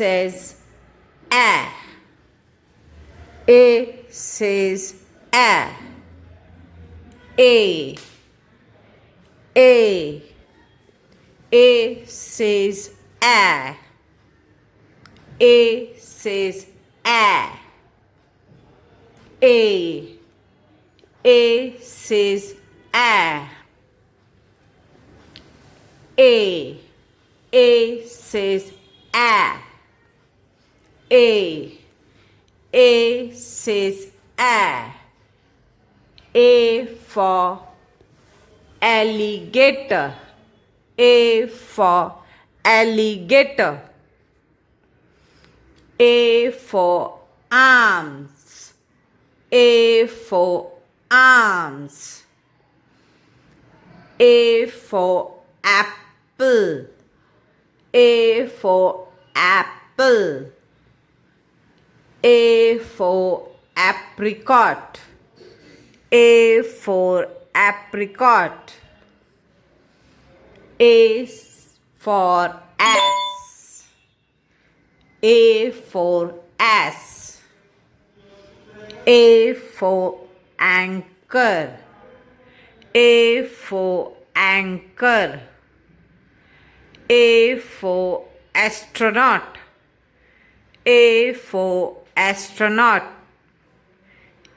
says A. A says A. A. A. A says A. A says A. A. A says A. A. A says A. A. A says A. A for alligator. A for alligator. A for arms. A for arms. A for apple. A for apple. A for apricot. A for apricot. A for ass. A for ass. A for anchor. A for anchor. A for astronaut. A for astronaut.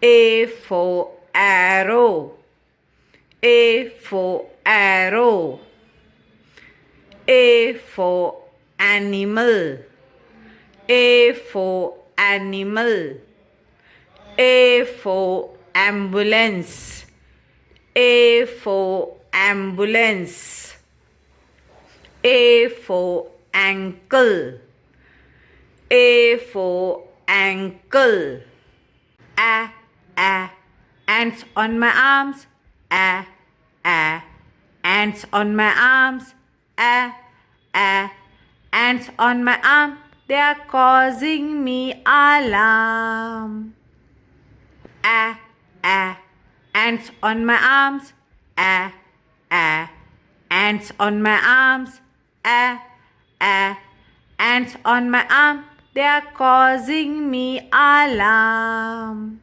A for arrow. A for arrow. A for animal. A for animal. A for ambulance. A for ambulance. A for ankle. A for ankle. Ants on my arms. Ants on my arms. Ants on my arm. They are causing me alarm. Ants on my arms. Ants on my arms. Ants on my arm. They are causing me alarm.